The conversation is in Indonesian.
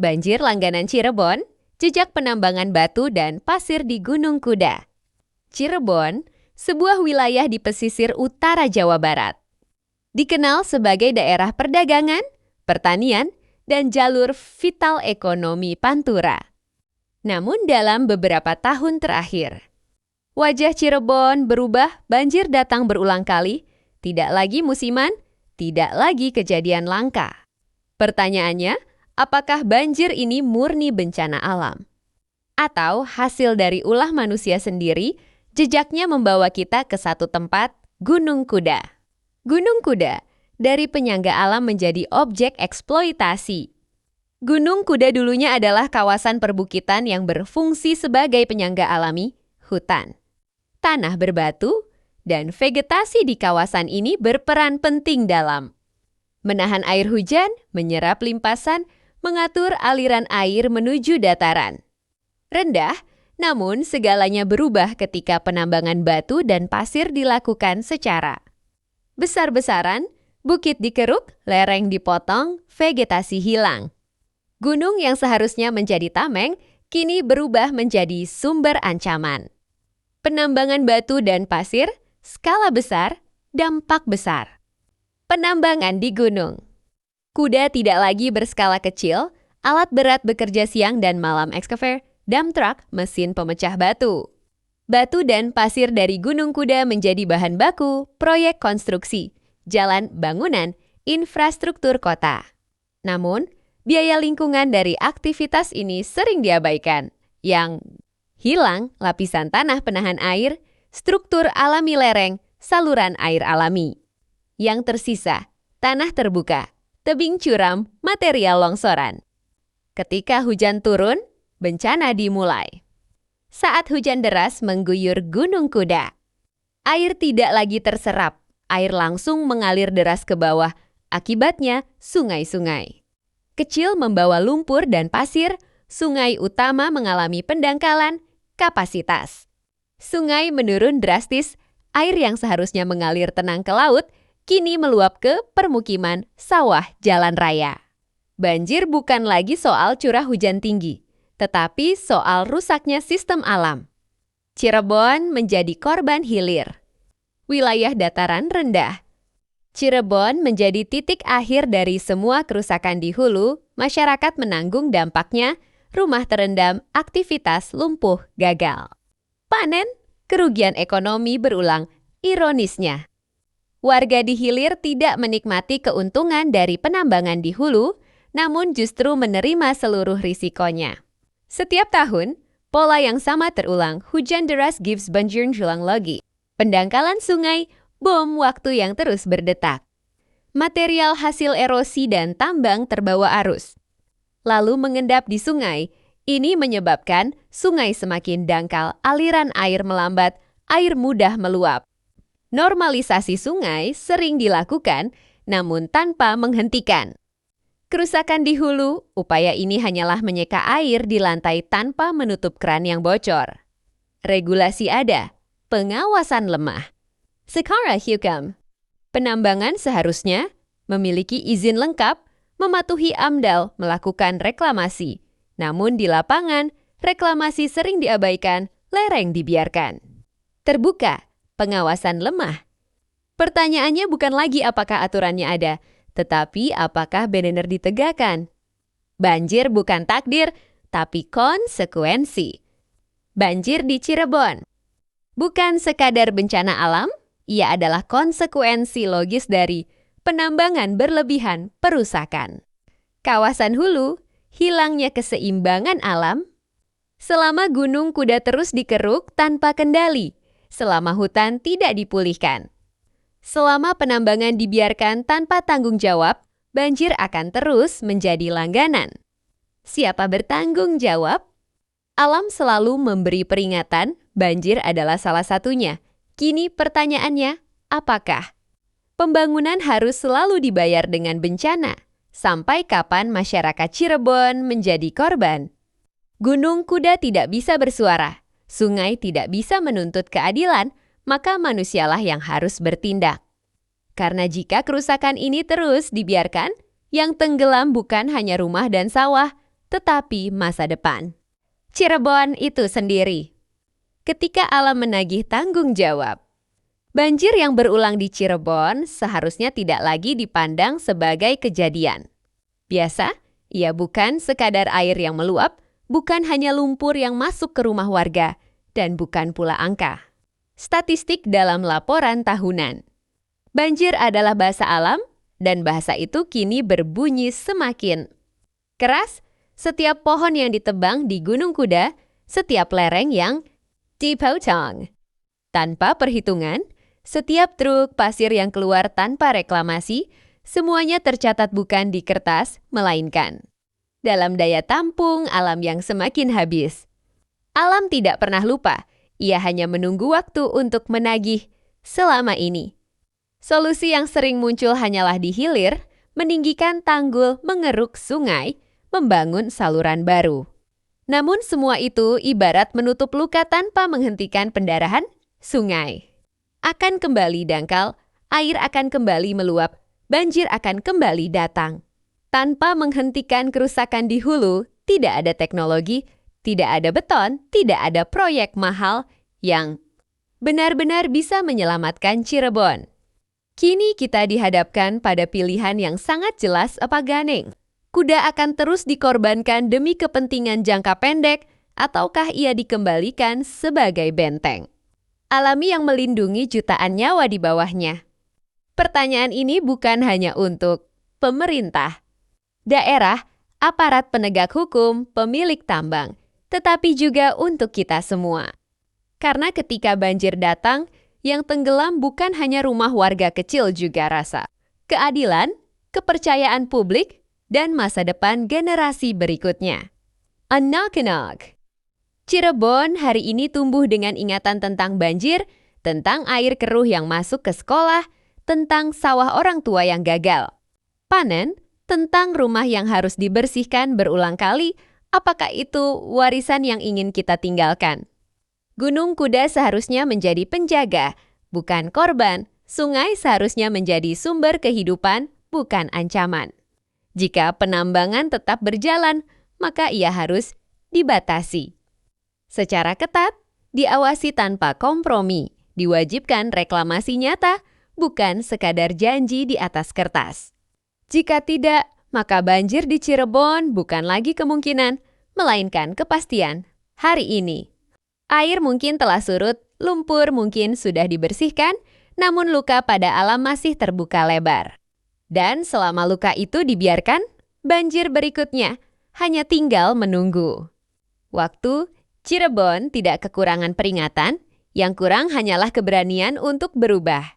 banjir langganan Cirebon, jejak penambangan batu dan pasir di Gunung Kuda. Cirebon, sebuah wilayah di pesisir utara Jawa Barat. Dikenal sebagai daerah perdagangan, pertanian, dan jalur vital ekonomi Pantura. Namun dalam beberapa tahun terakhir, wajah Cirebon berubah, banjir datang berulang kali, tidak lagi musiman, tidak lagi kejadian langka. Pertanyaannya, apakah banjir ini murni bencana alam? Atau hasil dari ulah manusia sendiri, jejaknya membawa kita ke satu tempat, Gunung Kuda. Gunung Kuda, dari penyangga alam menjadi objek eksploitasi. Gunung Kuda dulunya adalah kawasan perbukitan yang berfungsi sebagai penyangga alami, hutan. Tanah berbatu, dan vegetasi di kawasan ini berperan penting dalam menahan air hujan, menyerap limpasan, mengatur aliran air menuju dataran. Rendah, namun segalanya berubah ketika penambangan batu dan pasir dilakukan secara besar-besaran, bukit dikeruk, lereng dipotong, vegetasi hilang. Gunung yang seharusnya menjadi tameng, kini berubah menjadi sumber ancaman. Penambangan batu dan pasir, skala besar, dampak besar. Penambangan di gunung. Kuda tidak lagi berskala kecil, alat berat bekerja siang dan malam excavator, dump truck, mesin pemecah batu. Batu dan pasir dari Gunung Kuda menjadi bahan baku, proyek konstruksi, jalan bangunan, infrastruktur kota. Namun, biaya lingkungan dari aktivitas ini sering diabaikan. Yang hilang lapisan tanah penahan air, struktur alami lereng, saluran air alami. Yang tersisa, tanah terbuka, tebing curam, material longsoran. Ketika hujan turun, bencana dimulai. Saat hujan deras mengguyur Gunung Kuda, air tidak lagi terserap, air langsung mengalir deras ke bawah, akibatnya sungai-sungai kecil membawa lumpur dan pasir, sungai utama mengalami pendangkalan kapasitas. Sungai menurun drastis, air yang seharusnya mengalir tenang ke laut, kini meluap ke permukiman, sawah, jalan raya. Banjir bukan lagi soal curah hujan tinggi, tetapi soal rusaknya sistem alam. Cirebon menjadi korban hilir. Wilayah dataran rendah. Cirebon menjadi titik akhir dari semua kerusakan di hulu, masyarakat menanggung dampaknya, rumah terendam, aktivitas lumpuh gagal. Panen, kerugian ekonomi berulang, ironisnya. Warga di hilir tidak menikmati keuntungan dari penambangan di hulu, namun justru menerima seluruh risikonya. Setiap tahun, pola yang sama terulang, hujan deras gives banjir julang lagi. Pendangkalan sungai, bom waktu yang terus berdetak. Material hasil erosi dan tambang terbawa arus, lalu mengendap di sungai. Ini menyebabkan sungai semakin dangkal, aliran air melambat, air mudah meluap. Normalisasi sungai sering dilakukan, namun tanpa menghentikan. Kerusakan di hulu, upaya ini hanyalah menyeka air di lantai tanpa menutup keran yang bocor. Regulasi ada, pengawasan lemah. Secara hukum, penambangan seharusnya memiliki izin lengkap, mematuhi AMDAL, melakukan reklamasi. Namun di lapangan, reklamasi sering diabaikan, lereng dibiarkan. Terbuka, pengawasan lemah. Pertanyaannya bukan lagi apakah aturannya ada, tetapi apakah benar-benar ditegakkan. Banjir bukan takdir, tapi konsekuensi. Banjir di Cirebon bukan sekadar bencana alam, ia adalah konsekuensi logis dari penambangan berlebihan perusakan. Kawasan hulu, hilangnya keseimbangan alam. Selama Gunung Kuda terus dikeruk tanpa kendali, selama hutan tidak dipulihkan. Selama penambangan dibiarkan tanpa tanggung jawab, banjir akan terus menjadi langganan. Siapa bertanggung jawab? Alam selalu memberi peringatan, banjir adalah salah satunya. Kini pertanyaannya, apakah pembangunan harus selalu dibayar dengan bencana? Sampai kapan masyarakat Cirebon menjadi korban? Gunung Kuda tidak bisa bersuara, sungai tidak bisa menuntut keadilan, maka manusialah yang harus bertindak. Karena jika kerusakan ini terus dibiarkan, yang tenggelam bukan hanya rumah dan sawah, tetapi masa depan. Cirebon itu sendiri. Ketika alam menagih tanggung jawab. Banjir yang berulang di Cirebon seharusnya tidak lagi dipandang sebagai kejadian. Biasa, ia bukan sekadar air yang meluap, bukan hanya lumpur yang masuk ke rumah warga, dan bukan pula angka. Statistik dalam laporan tahunan. Banjir adalah bahasa alam, dan bahasa itu kini berbunyi semakin keras. Setiap pohon yang ditebang di Gunung Kuda, setiap lereng yang dipotong. Tanpa perhitungan, setiap truk pasir yang keluar tanpa reklamasi, semuanya tercatat bukan di kertas, melainkan dalam daya tampung alam yang semakin habis. Alam tidak pernah lupa, ia hanya menunggu waktu untuk menagih selama ini. Solusi yang sering muncul hanyalah di hilir, meninggikan tanggul, mengeruk sungai, membangun saluran baru. Namun semua itu ibarat menutup luka tanpa menghentikan pendarahan sungai. Akan kembali dangkal, air akan kembali meluap, banjir akan kembali datang. Tanpa menghentikan kerusakan di hulu, tidak ada teknologi, tidak ada beton, tidak ada proyek mahal yang benar-benar bisa menyelamatkan Cirebon. Kini kita dihadapkan pada pilihan yang sangat jelas apa ganing. Kuda akan terus dikorbankan demi kepentingan jangka pendek, ataukah ia dikembalikan sebagai benteng alami yang melindungi jutaan nyawa di bawahnya? Pertanyaan ini bukan hanya untuk pemerintah, daerah, aparat penegak hukum, pemilik tambang, tetapi juga untuk kita semua. Karena ketika banjir datang, yang tenggelam bukan hanya rumah warga kecil juga rasa. Keadilan, kepercayaan publik, dan masa depan generasi berikutnya. A knock-knock. Cirebon hari ini tumbuh dengan ingatan tentang banjir, tentang air keruh yang masuk ke sekolah, tentang sawah orang tua yang gagal panen, tentang rumah yang harus dibersihkan berulang kali. Apakah itu warisan yang ingin kita tinggalkan? Gunung Kuda seharusnya menjadi penjaga, bukan korban. Sungai seharusnya menjadi sumber kehidupan, bukan ancaman. Jika penambangan tetap berjalan, maka ia harus dibatasi secara ketat, diawasi tanpa kompromi, diwajibkan reklamasi nyata, bukan sekadar janji di atas kertas. Jika tidak, maka banjir di Cirebon bukan lagi kemungkinan, melainkan kepastian hari ini. Air mungkin telah surut, lumpur mungkin sudah dibersihkan, namun luka pada alam masih terbuka lebar. Dan selama luka itu dibiarkan, banjir berikutnya hanya tinggal menunggu. Waktu, Cirebon tidak kekurangan peringatan, yang kurang hanyalah keberanian untuk berubah.